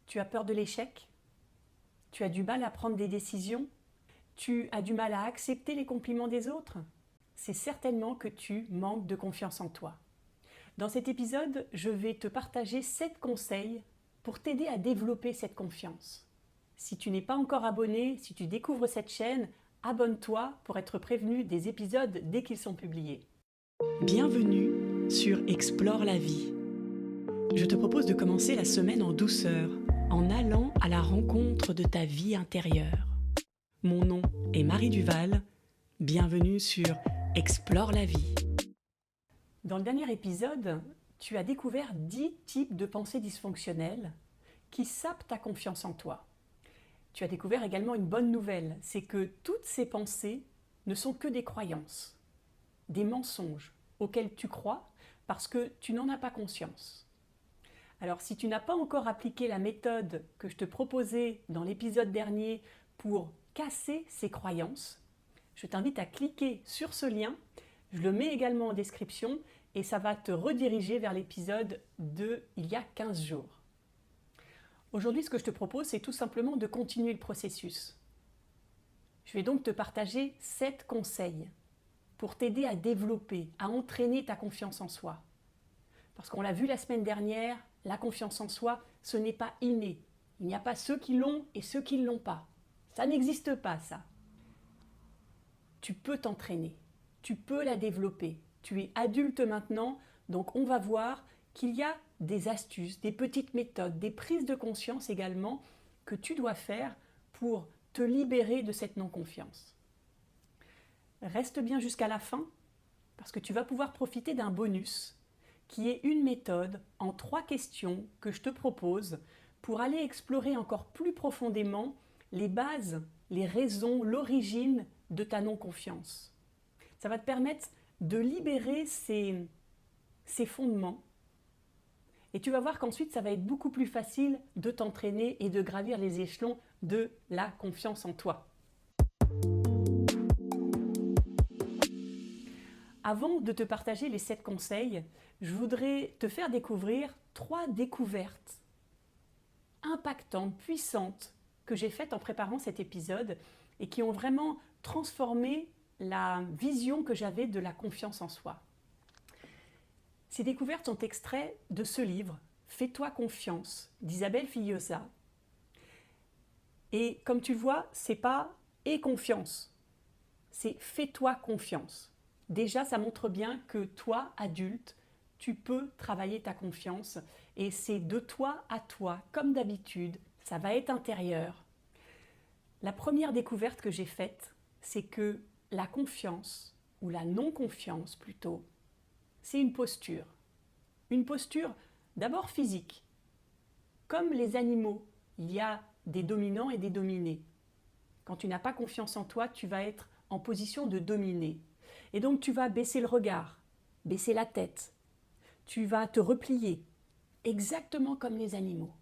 Tu as peur de l'échec? Tu as du mal à prendre des décisions? Tu as du mal à accepter les compliments des autres? C'est certainement que tu manques de confiance en toi. Dans cet épisode, je vais te partager 7 conseils pour t'aider à développer cette confiance. Si tu n'es pas encore abonné, si tu découvres cette chaîne, abonne-toi pour être prévenu des épisodes dès qu'ils sont publiés. Bienvenue sur Explore la vie. Je te propose de commencer la semaine en douceur, en allant à la rencontre de ta vie intérieure. Mon nom est Marie Duval. Bienvenue sur Explore la vie. Dans le dernier épisode, tu as découvert 10 types de pensées dysfonctionnelles qui sapent ta confiance en toi. Tu as découvert également une bonne nouvelle, c'est que toutes ces pensées ne sont que des croyances, des mensonges auxquels tu crois parce que tu n'en as pas conscience. Alors si tu n'as pas encore appliqué la méthode que je te proposais dans l'épisode dernier pour casser ces croyances, je t'invite à cliquer sur ce lien. Je le mets également en description et ça va te rediriger vers l'épisode de il y a 15 jours. Aujourd'hui, ce que je te propose, c'est tout simplement de continuer le processus. Je vais donc te partager 7 conseils pour t'aider à développer, à entraîner ta confiance en soi. Parce qu'on l'a vu la semaine dernière, la confiance en soi, ce n'est pas inné. Il n'y a pas ceux qui l'ont et ceux qui ne l'ont pas. Ça n'existe pas, ça. Tu peux t'entraîner, tu peux la développer. Tu es adulte maintenant, donc on va voir qu'il y a des astuces, des petites méthodes, des prises de conscience également que tu dois faire pour te libérer de cette non-confiance. Reste bien jusqu'à la fin, parce que tu vas pouvoir profiter d'un bonus qui est une méthode en 3 questions que je te propose pour aller explorer encore plus profondément les bases, les raisons, l'origine de ta non-confiance. Ça va te permettre de libérer ces fondements et tu vas voir qu'ensuite ça va être beaucoup plus facile de t'entraîner et de gravir les échelons de la confiance en toi. Avant de te partager les 7 conseils, je voudrais te faire découvrir 3 découvertes impactantes, puissantes, que j'ai faites en préparant cet épisode et qui ont vraiment transformé la vision que j'avais de la confiance en soi. Ces découvertes sont extraits de ce livre, Fais-toi confiance, d'Isabelle Fillosa. Et comme tu le vois, c'est pas « aie confiance », c'est « fais-toi confiance ». Déjà, ça montre bien que toi, adulte, tu peux travailler ta confiance et c'est de toi à toi, comme d'habitude, ça va être intérieur. La première découverte que j'ai faite, c'est que la confiance, ou la non-confiance plutôt, c'est une posture. Une posture d'abord physique. Comme les animaux, il y a des dominants et des dominés. Quand tu n'as pas confiance en toi, tu vas être en position de dominer. Et donc tu vas baisser le regard, baisser la tête. Tu vas te replier, exactement comme les animaux.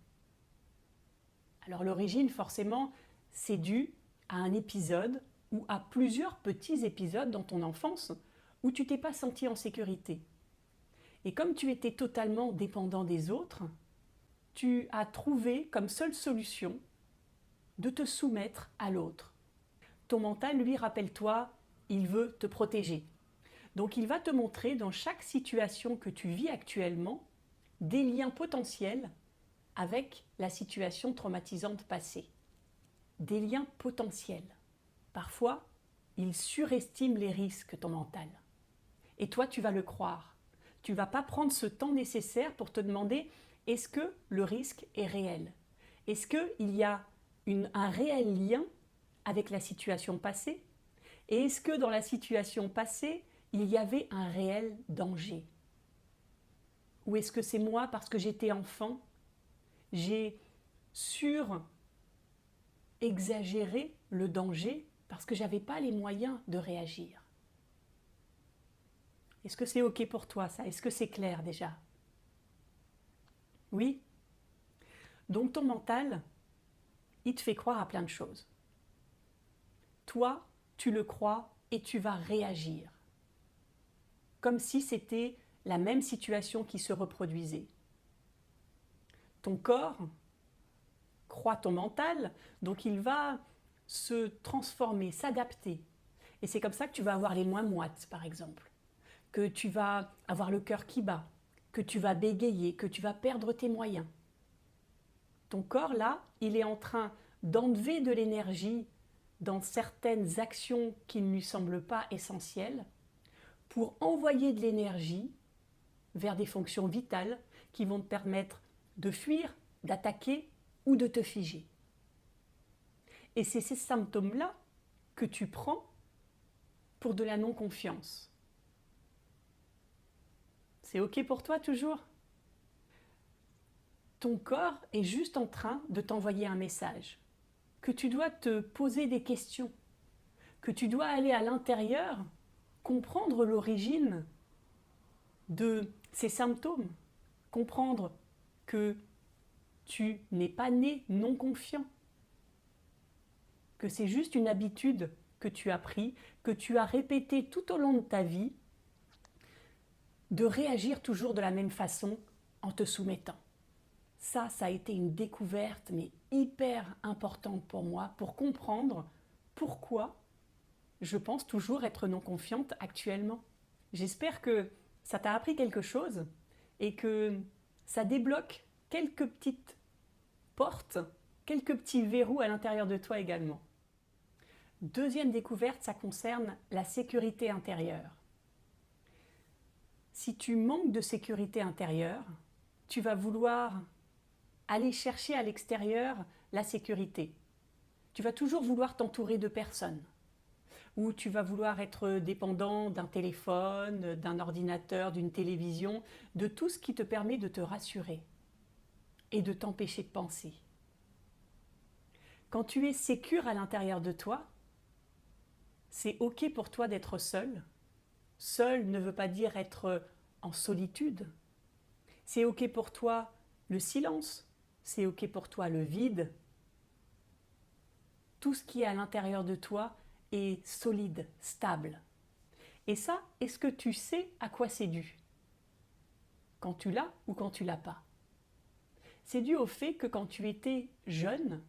Alors l'origine, forcément, c'est dû à un épisode ou à plusieurs petits épisodes dans ton enfance où tu t'es pas senti en sécurité. Et comme tu étais totalement dépendant des autres, tu as trouvé comme seule solution de te soumettre à l'autre. Ton mental, lui, rappelle-toi, il veut te protéger. Donc il va te montrer dans chaque situation que tu vis actuellement des liens potentiels avec la situation traumatisante passée. Des liens potentiels. Parfois, il surestime les risques, ton mental. Et toi, tu vas le croire. Tu ne vas pas prendre ce temps nécessaire pour te demander est-ce que le risque est réel? Est-ce qu'il y a un réel lien avec la situation passée? Et est-ce que dans la situation passée, il y avait un réel danger? Ou est-ce que c'est moi, parce que j'étais enfant, j'ai sur-exagéré le danger parce que je n'avais pas les moyens de réagir? Est-ce que c'est OK pour toi, ça? Est-ce que c'est clair déjà? Oui? Donc ton mental, il te fait croire à plein de choses. Toi, tu le crois et tu vas réagir. Comme si c'était la même situation qui se reproduisait. Ton corps, accroît ton mental, donc il va se transformer, s'adapter. Et c'est comme ça que tu vas avoir les moins moites, par exemple, que tu vas avoir le cœur qui bat, que tu vas bégayer, que tu vas perdre tes moyens. Ton corps, là, il est en train d'enlever de l'énergie dans certaines actions qui ne lui semblent pas essentielles pour envoyer de l'énergie vers des fonctions vitales qui vont te permettre de fuir, d'attaquer ou de te figer. Et c'est ces symptômes-là que tu prends pour de la non-confiance. C'est OK pour toi toujours ? Ton corps est juste en train de t'envoyer un message, que tu dois te poser des questions, que tu dois aller à l'intérieur, comprendre l'origine de ces symptômes, comprendre que tu n'es pas né non confiant, que c'est juste une habitude que tu as pris, que tu as répété tout au long de ta vie, de réagir toujours de la même façon en te soumettant. Ça a été une découverte, mais hyper importante pour moi, pour comprendre pourquoi je pense toujours être non confiante actuellement. J'espère que ça t'a appris quelque chose et que ça débloque quelques petites portes, quelques petits verrous à l'intérieur de toi également. Deuxième découverte, ça concerne la sécurité intérieure. Si tu manques de sécurité intérieure, tu vas vouloir aller chercher à l'extérieur la sécurité. Tu vas toujours vouloir t'entourer de personnes. Ou tu vas vouloir être dépendant d'un téléphone, d'un ordinateur, d'une télévision, de tout ce qui te permet de te rassurer et de t'empêcher de penser. Quand tu es sécure à l'intérieur de toi, c'est OK pour toi d'être seul. Seul ne veut pas dire être en solitude. C'est OK pour toi le silence. C'est OK pour toi le vide. Tout ce qui est à l'intérieur de toi est solide, stable. Et ça, est-ce que tu sais à quoi c'est dû ? Quand tu l'as ou quand tu l'as pas ? C'est dû au fait que quand tu étais jeune,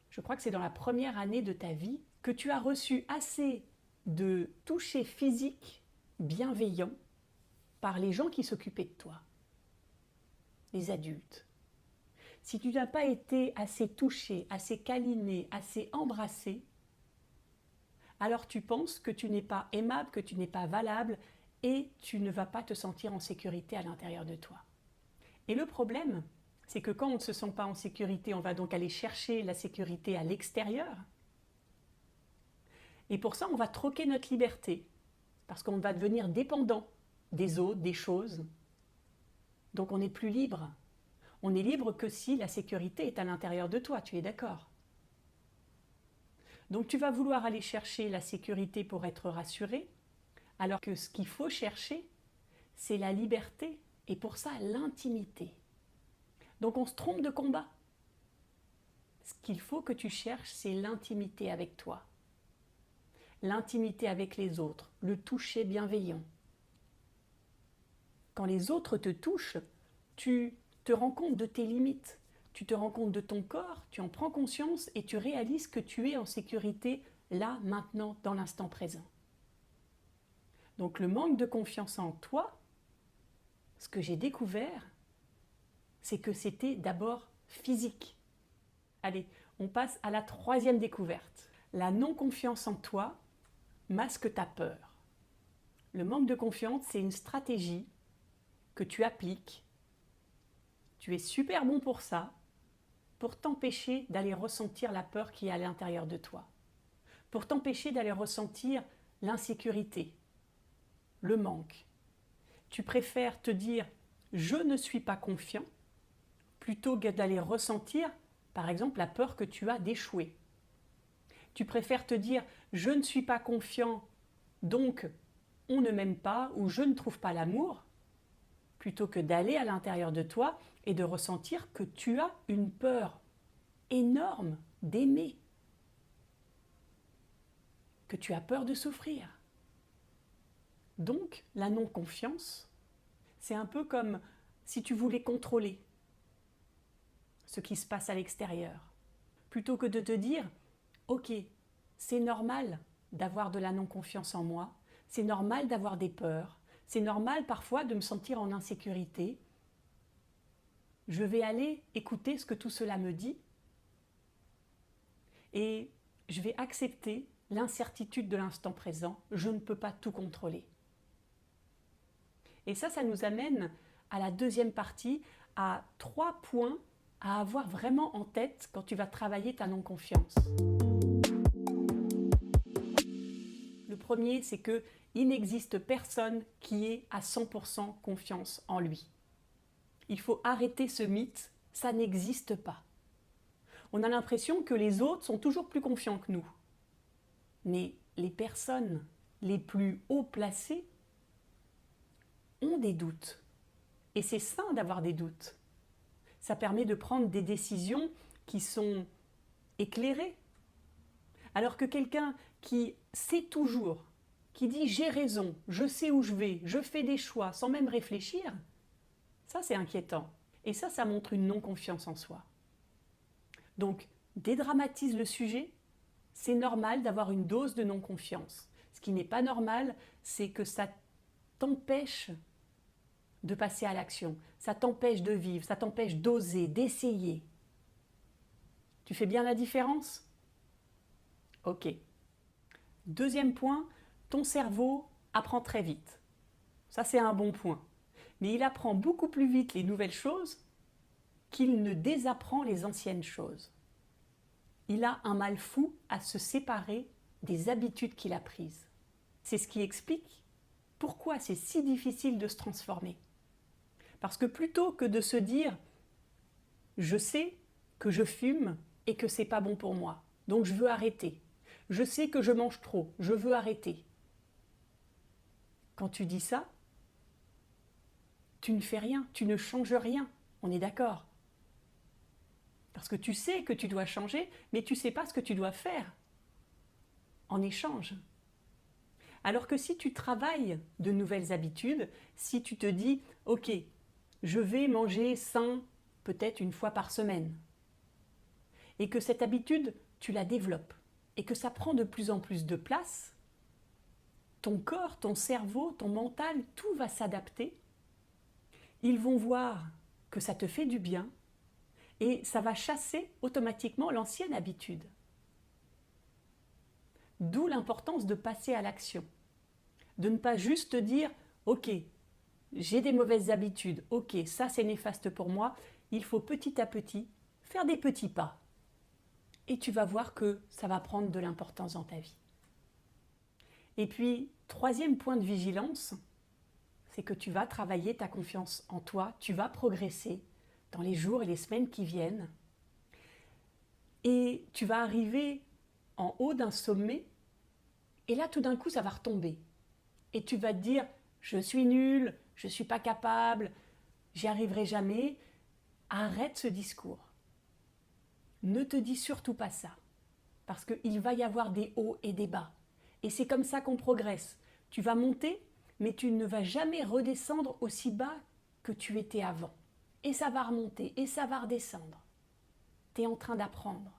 je crois que c'est dans la première année de ta vie, que tu as reçu assez de toucher physique bienveillant par les gens qui s'occupaient de toi, les adultes. Si tu n'as pas été assez touché, assez câliné, assez embrassé, alors tu penses que tu n'es pas aimable, que tu n'es pas valable et tu ne vas pas te sentir en sécurité à l'intérieur de toi. Et le problème, c'est que quand on ne se sent pas en sécurité, on va donc aller chercher la sécurité à l'extérieur. Et pour ça, on va troquer notre liberté, parce qu'on va devenir dépendant des autres, des choses. Donc on n'est plus libre. On est libre que si la sécurité est à l'intérieur de toi, tu es d'accord ? Donc tu vas vouloir aller chercher la sécurité pour être rassuré, alors que ce qu'il faut chercher, c'est la liberté, et pour ça l'intimité. Donc on se trompe de combat. Ce qu'il faut que tu cherches, c'est l'intimité avec toi. L'intimité avec les autres, le toucher bienveillant. Quand les autres te touchent, tu te rends compte de tes limites, tu te rends compte de ton corps, tu en prends conscience et tu réalises que tu es en sécurité là, maintenant, dans l'instant présent. Donc le manque de confiance en toi, ce que j'ai découvert, c'est que c'était d'abord physique. Allez, on passe à la troisième découverte. La non-confiance en toi masque ta peur. Le manque de confiance, c'est une stratégie que tu appliques. Tu es super bon pour ça, pour t'empêcher d'aller ressentir la peur qui est à l'intérieur de toi, pour t'empêcher d'aller ressentir l'insécurité, le manque. Tu préfères te dire « je ne suis pas confiant » plutôt que d'aller ressentir, par exemple, la peur que tu as d'échouer. Tu préfères te dire « je ne suis pas confiant, donc on ne m'aime pas » ou « je ne trouve pas l'amour » plutôt que d'aller à l'intérieur de toi et de ressentir que tu as une peur énorme d'aimer, que tu as peur de souffrir. Donc, la non-confiance, c'est un peu comme si tu voulais contrôler ce qui se passe à l'extérieur. plutôt que de te dire « Ok, c'est normal d'avoir de la non-confiance en moi, c'est normal d'avoir des peurs, c'est normal parfois de me sentir en insécurité. Je vais aller écouter ce que tout cela me dit et je vais accepter l'incertitude de l'instant présent. Je ne peux pas tout contrôler. » Et ça nous amène à la deuxième partie, à 3 points à avoir vraiment en tête quand tu vas travailler ta non-confiance. Le premier, c'est qu'il n'existe personne qui ait à 100% confiance en lui. Il faut arrêter ce mythe, ça n'existe pas. On a l'impression que les autres sont toujours plus confiants que nous. Mais les personnes les plus haut placées ont des doutes. Et c'est sain d'avoir des doutes. Ça permet de prendre des décisions qui sont éclairées. Alors que quelqu'un qui sait toujours, qui dit « j'ai raison, je sais où je vais, je fais des choix » sans même réfléchir, ça c'est inquiétant. Et ça montre une non-confiance en soi. Donc, dédramatise le sujet. C'est normal d'avoir une dose de non-confiance. Ce qui n'est pas normal, c'est que ça t'empêche de passer à l'action. Ça t'empêche de vivre, ça t'empêche d'oser, d'essayer. Tu fais bien la différence ? Ok. Deuxième point, ton cerveau apprend très vite. Ça, c'est un bon point. Mais il apprend beaucoup plus vite les nouvelles choses qu'il ne désapprend les anciennes choses. Il a un mal fou à se séparer des habitudes qu'il a prises. C'est ce qui explique pourquoi c'est si difficile de se transformer. Parce que plutôt que de se dire « je sais que je fume et que c'est pas bon pour moi, donc je veux arrêter. Je sais que je mange trop, je veux arrêter. » Quand tu dis ça, tu ne fais rien, tu ne changes rien, on est d'accord. Parce que tu sais que tu dois changer, mais tu ne sais pas ce que tu dois faire en échange. Alors que si tu travailles de nouvelles habitudes, si tu te dis « Ok, je vais manger sain peut-être une fois par semaine » et que cette habitude, tu la développes et que ça prend de plus en plus de place, ton corps, ton cerveau, ton mental, tout va s'adapter. Ils vont voir que ça te fait du bien et ça va chasser automatiquement l'ancienne habitude. D'où l'importance de passer à l'action. De ne pas juste te dire « Ok, j'ai des mauvaises habitudes, ok, ça c'est néfaste pour moi », il faut petit à petit faire des petits pas. Et tu vas voir que ça va prendre de l'importance dans ta vie. Et puis, troisième point de vigilance, c'est que tu vas travailler ta confiance en toi, tu vas progresser dans les jours et les semaines qui viennent. Et tu vas arriver en haut d'un sommet, et là tout d'un coup ça va retomber. Et tu vas te dire « je suis nul, je ne suis pas capable, j'y arriverai jamais ». Arrête ce discours. Ne te dis surtout pas ça, parce qu'il va y avoir des hauts et des bas. Et c'est comme ça qu'on progresse. Tu vas monter, mais tu ne vas jamais redescendre aussi bas que tu étais avant. Et ça va remonter, et ça va redescendre. Tu es en train d'apprendre.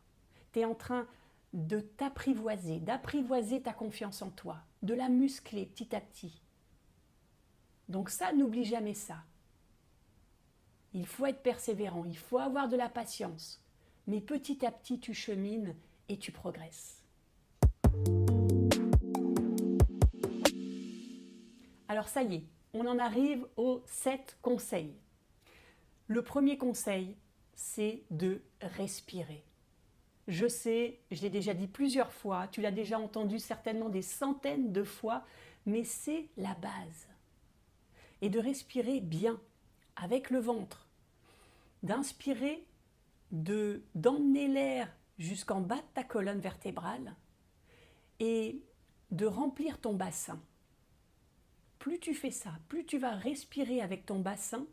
Tu es en train de t'apprivoiser, d'apprivoiser ta confiance en toi, de la muscler petit à petit. Donc ça, n'oublie jamais ça. Il faut être persévérant, il faut avoir de la patience. Mais petit à petit, tu chemines et tu progresses. Alors ça y est, on en arrive aux 7 conseils. Le premier conseil, c'est de respirer. Je sais, je l'ai déjà dit plusieurs fois, tu l'as déjà entendu certainement des centaines de fois, mais c'est la base. Et de respirer bien, avec le ventre. D'inspirer, d'emmener l'air jusqu'en bas de ta colonne vertébrale et de remplir ton bassin. Plus tu fais ça, plus tu vas respirer avec ton bassin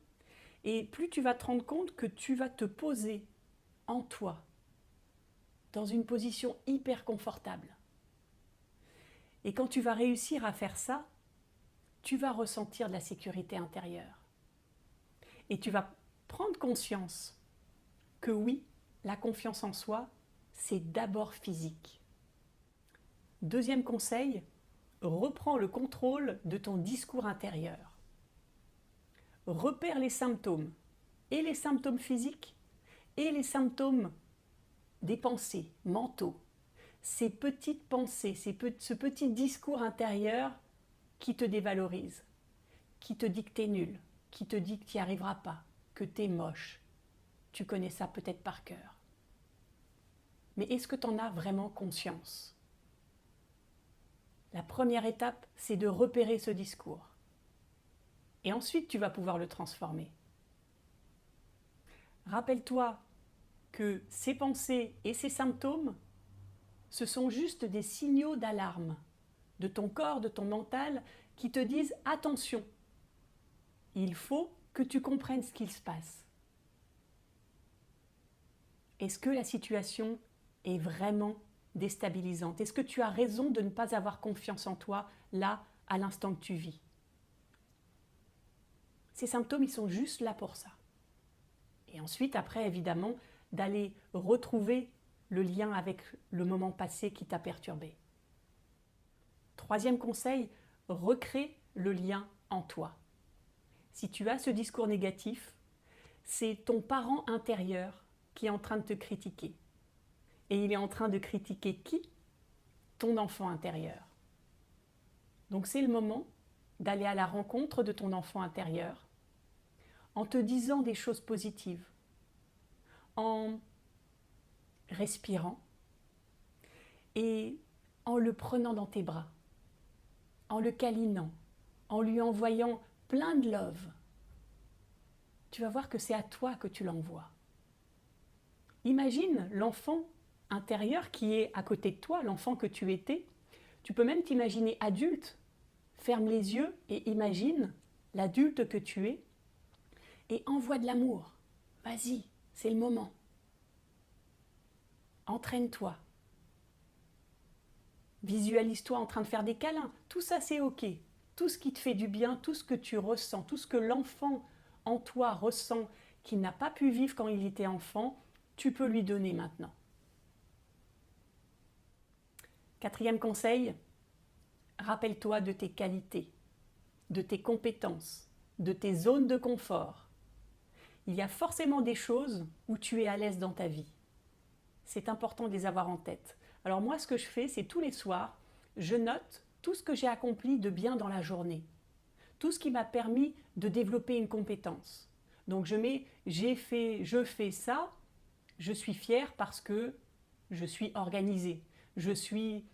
et plus tu vas te rendre compte que tu vas te poser en toi, dans une position hyper confortable. Et quand tu vas réussir à faire ça, tu vas ressentir de la sécurité intérieure. Et tu vas prendre conscience que oui, la confiance en soi, c'est d'abord physique. Deuxième conseil, reprends le contrôle de ton discours intérieur. Repère les symptômes, et les symptômes physiques, et les symptômes des pensées, mentaux. Ces petites pensées, ce petit discours intérieur qui te dévalorise, qui te dit que t'es nul, qui te dit que tu n'y arriveras pas, que t'es moche. Tu connais ça peut-être par cœur. Mais est-ce que tu en as vraiment conscience? La première étape, c'est de repérer ce discours. Et ensuite, tu vas pouvoir le transformer. Rappelle-toi que ces pensées et ces symptômes, ce sont juste des signaux d'alarme de ton corps, de ton mental, qui te disent « Attention, il faut que tu comprennes ce qu'il se passe. » Est-ce que la situation est vraiment déstabilisante? Est-ce que tu as raison de ne pas avoir confiance en toi, là, à l'instant que tu vis? Ces symptômes, ils sont juste là pour ça. Et ensuite, après, évidemment, d'aller retrouver le lien avec le moment passé qui t'a perturbé. Troisième conseil, recrée le lien en toi. Si tu as ce discours négatif, c'est ton parent intérieur qui est en train de te critiquer. Et il est en train de critiquer qui? Ton enfant intérieur. Donc c'est le moment d'aller à la rencontre de ton enfant intérieur en te disant des choses positives, en respirant et en le prenant dans tes bras, en le câlinant, en lui envoyant plein de love. Tu vas voir que c'est à toi que tu l'envoies. Imagine l'enfant intérieur qui est à côté de toi, l'enfant que tu étais. Tu peux même t'imaginer adulte. Ferme les yeux et imagine l'adulte que tu es et envoie de l'amour. Vas-y, c'est le moment. Entraîne-toi. Visualise-toi en train de faire des câlins. Tout ça, c'est OK. Tout ce qui te fait du bien, tout ce que tu ressens, tout ce que l'enfant en toi ressent, qu'il n'a pas pu vivre quand il était enfant, tu peux lui donner maintenant. Quatrième conseil, rappelle-toi de tes qualités, de tes compétences, de tes zones de confort. Il y a forcément des choses où tu es à l'aise dans ta vie. C'est important de les avoir en tête. Alors moi, ce que je fais, c'est tous les soirs, je note tout ce que j'ai accompli de bien dans la journée. Tout ce qui m'a permis de développer une compétence. Donc je mets « je fais ça », je suis fière parce que je suis organisée, je suis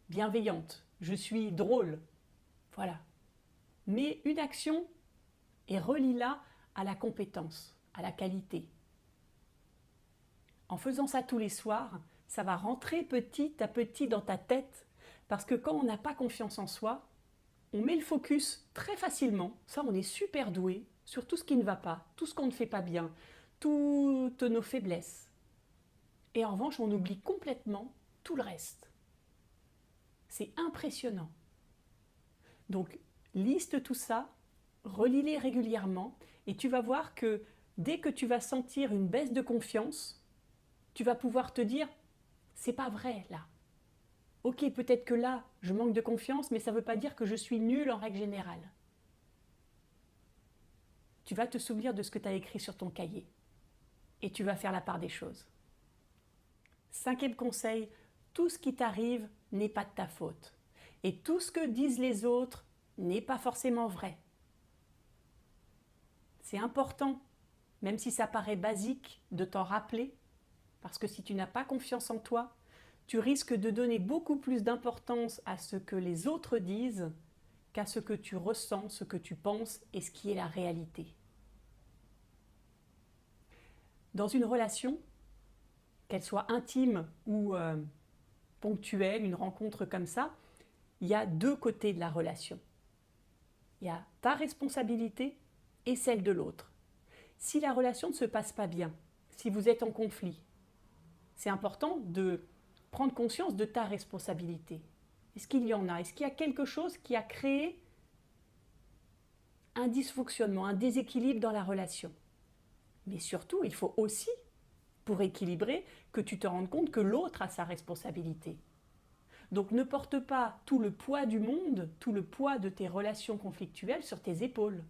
bienveillante, je suis drôle. Voilà. Mais une action et relie-la à la compétence, à la qualité. En faisant ça tous les soirs, ça va rentrer petit à petit dans ta tête parce que quand on n'a pas confiance en soi, on met le focus très facilement, ça on est super doué, sur tout ce qui ne va pas, tout ce qu'on ne fait pas bien, toutes nos faiblesses. Et en revanche, on oublie complètement tout le reste. C'est impressionnant. Donc, liste tout ça, relis-les régulièrement et tu vas voir que dès que tu vas sentir une baisse de confiance, tu vas pouvoir te dire « c'est pas vrai là ». Ok, peut-être que là, je manque de confiance, mais ça ne veut pas dire que je suis nulle en règle générale. Tu vas te souvenir de ce que tu as écrit sur ton cahier et tu vas faire la part des choses. Cinquième conseil, tout ce qui t'arrive n'est pas de ta faute. Et tout ce que disent les autres n'est pas forcément vrai. C'est important, même si ça paraît basique, de t'en rappeler, parce que si tu n'as pas confiance en toi, tu risques de donner beaucoup plus d'importance à ce que les autres disent qu'à ce que tu ressens, ce que tu penses et ce qui est la réalité. Dans une relation, qu'elle soit intime ou ponctuelle, une rencontre comme ça, il y a deux côtés de la relation. Il y a ta responsabilité et celle de l'autre. Si la relation ne se passe pas bien, si vous êtes en conflit, c'est important de prendre conscience de ta responsabilité. Est-ce qu'il y en a? Est-ce qu'il y a quelque chose qui a créé un dysfonctionnement, un déséquilibre dans la relation? Mais surtout, il faut aussi pour équilibrer, que tu te rendes compte que l'autre a sa responsabilité. Donc ne porte pas tout le poids du monde, tout le poids de tes relations conflictuelles sur tes épaules.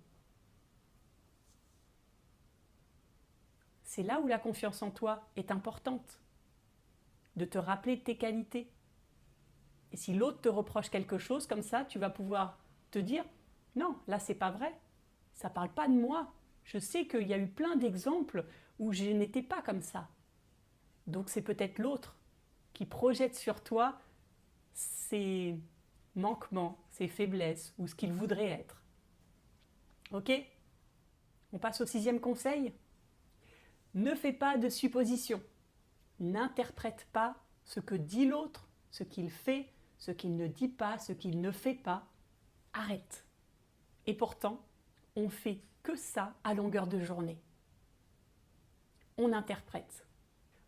C'est là où la confiance en toi est importante, de te rappeler de tes qualités. Et si l'autre te reproche quelque chose comme ça, tu vas pouvoir te dire « Non, là c'est pas vrai, ça ne parle pas de moi. Je sais qu'il y a eu plein d'exemples où je n'étais pas comme ça. » Donc c'est peut-être l'autre qui projette sur toi ses manquements, ses faiblesses ou ce qu'il voudrait être. Ok ? On passe au 6e conseil. Ne fais pas de suppositions. N'interprète pas ce que dit l'autre, ce qu'il fait, ce qu'il ne dit pas, ce qu'il ne fait pas. Arrête. Et pourtant, on fait que ça à longueur de journée. On interprète.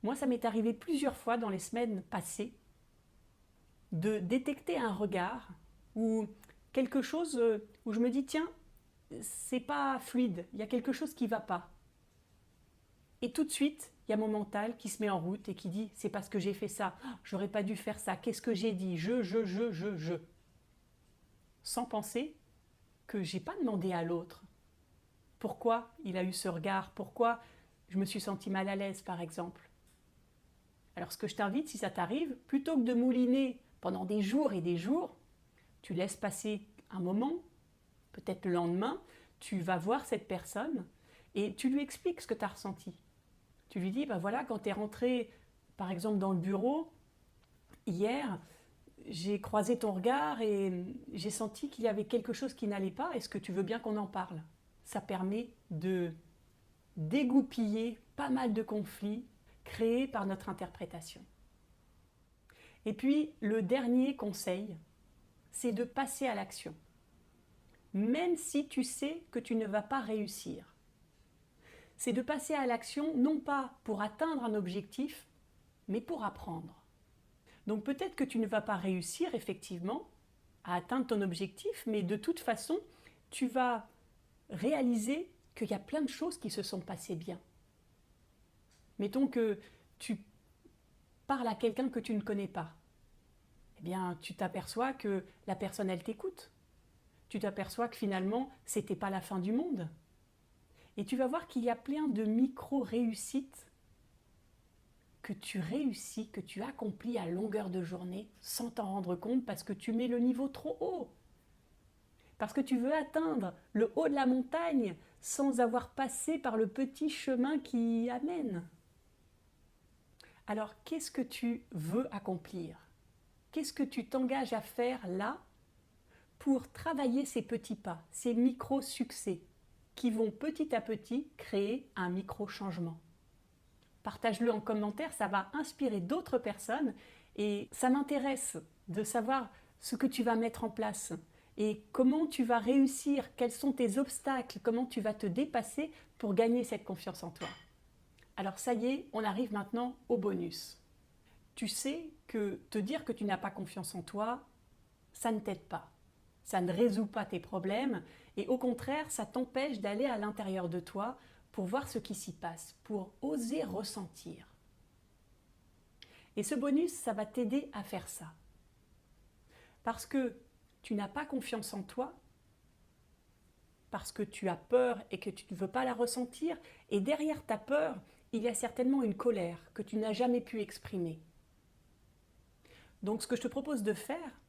Moi, ça m'est arrivé plusieurs fois dans les semaines passées de détecter un regard ou quelque chose où je me dis tiens, c'est pas fluide, il y a quelque chose qui va pas. Et tout de suite, il y a mon mental qui se met en route et qui dit c'est parce que j'ai fait ça, j'aurais pas dû faire ça, qu'est-ce que j'ai dit, je. Sans penser que j'ai pas demandé à l'autre pourquoi il a eu ce regard, pourquoi je me suis sentie mal à l'aise par exemple. Alors ce que je t'invite, si ça t'arrive, plutôt que de mouliner pendant des jours et des jours, tu laisses passer un moment, peut-être le lendemain, tu vas voir cette personne et tu lui expliques ce que tu as ressenti. Tu lui dis, ben voilà, quand tu es rentré par exemple dans le bureau, hier, j'ai croisé ton regard et j'ai senti qu'il y avait quelque chose qui n'allait pas, est-ce que tu veux bien qu'on en parle ? Ça permet de dégoupiller pas mal de conflits créés par notre interprétation. Et puis, le dernier conseil, c'est de passer à l'action. Même si tu sais que tu ne vas pas réussir. C'est de passer à l'action non pas pour atteindre un objectif, mais pour apprendre. Donc peut-être que tu ne vas pas réussir effectivement à atteindre ton objectif, mais de toute façon, tu vas réaliser qu'il y a plein de choses qui se sont passées bien. Mettons que tu parles à quelqu'un que tu ne connais pas. Eh bien, tu t'aperçois que la personne, elle t'écoute. Tu t'aperçois que finalement, c'était pas la fin du monde. Et tu vas voir qu'il y a plein de micro-réussites que tu réussis, que tu accomplis à longueur de journée sans t'en rendre compte parce que tu mets le niveau trop haut. Parce que tu veux atteindre le haut de la montagne sans avoir passé par le petit chemin qui y amène. Alors, qu'est-ce que tu veux accomplir ? Qu'est-ce que tu t'engages à faire là pour travailler ces petits pas, ces micro-succès qui vont petit à petit créer un micro-changement ? Partage-le en commentaire, ça va inspirer d'autres personnes et ça m'intéresse de savoir ce que tu vas mettre en place et comment tu vas réussir, quels sont tes obstacles, comment tu vas te dépasser pour gagner cette confiance en toi. Alors ça y est, on arrive maintenant au bonus. Tu sais que te dire que tu n'as pas confiance en toi, ça ne t'aide pas. Ça ne résout pas tes problèmes et au contraire, ça t'empêche d'aller à l'intérieur de toi pour voir ce qui s'y passe, pour oser ressentir. Et ce bonus, ça va t'aider à faire ça. Parce que tu n'as pas confiance en toi, parce que tu as peur et que tu ne veux pas la ressentir, et derrière ta peur, il y a certainement une colère que tu n'as jamais pu exprimer. Donc ce que je te propose de faire,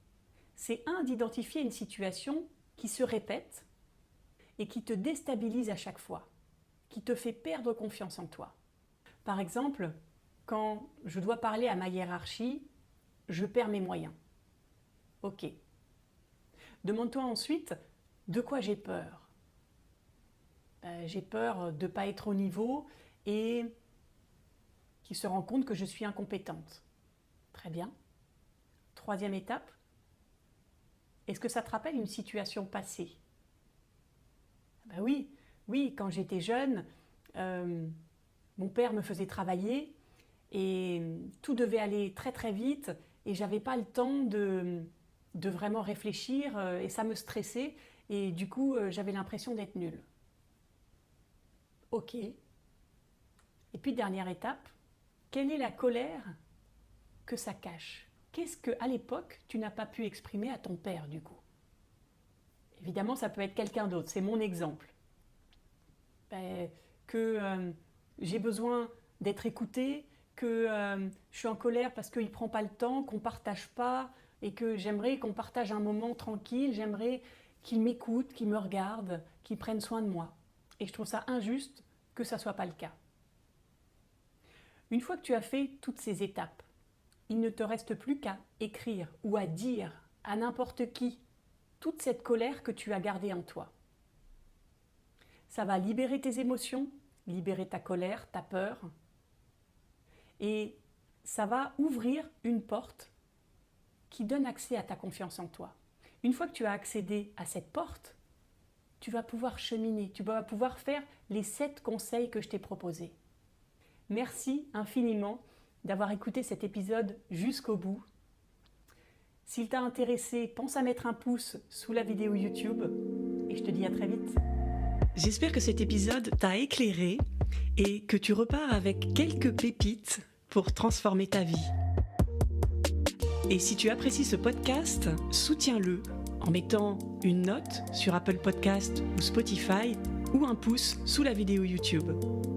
c'est d'identifier une situation qui se répète et qui te déstabilise à chaque fois, qui te fait perdre confiance en toi. Par exemple, quand je dois parler à ma hiérarchie, je perds mes moyens. Ok. Demande-toi ensuite de quoi j'ai peur. J'ai peur de ne pas être au niveau et qu'il se rend compte que je suis incompétente. Très bien. 3e étape, est-ce que ça te rappelle une situation passée ? Oui, quand j'étais jeune, mon père me faisait travailler et tout devait aller très très vite et j'avais pas le temps de vraiment réfléchir et ça me stressait et du coup j'avais l'impression d'être nulle. Ok. Et puis dernière étape, Quelle est la colère que ça cache? Qu'est-ce qu'à l'époque, tu n'as pas pu exprimer à ton père, du coup? Évidemment, ça peut être quelqu'un d'autre, c'est mon exemple. J'ai besoin d'être écoutée, que je suis en colère parce qu'il ne prend pas le temps, qu'on ne partage pas, et que j'aimerais qu'on partage un moment tranquille, j'aimerais qu'il m'écoute, qu'il me regarde, qu'il prenne soin de moi. Et je trouve ça injuste que ça ne soit pas le cas. Une fois que tu as fait toutes ces étapes, il ne te reste plus qu'à écrire ou à dire à n'importe qui toute cette colère que tu as gardée en toi. Ça va libérer tes émotions, libérer ta colère, ta peur, et ça va ouvrir une porte qui donne accès à ta confiance en toi. Une fois que tu as accédé à cette porte, tu vas pouvoir cheminer, tu vas pouvoir faire les 7 conseils que je t'ai proposés. Merci infiniment d'avoir écouté cet épisode jusqu'au bout. S'il t'a intéressé, pense à mettre un pouce sous la vidéo YouTube et je te dis à très vite. J'espère que cet épisode t'a éclairé et que tu repars avec quelques pépites pour transformer ta vie. Et si tu apprécies ce podcast, soutiens-le en mettant une note sur Apple Podcast ou Spotify ou un pouce sous la vidéo YouTube.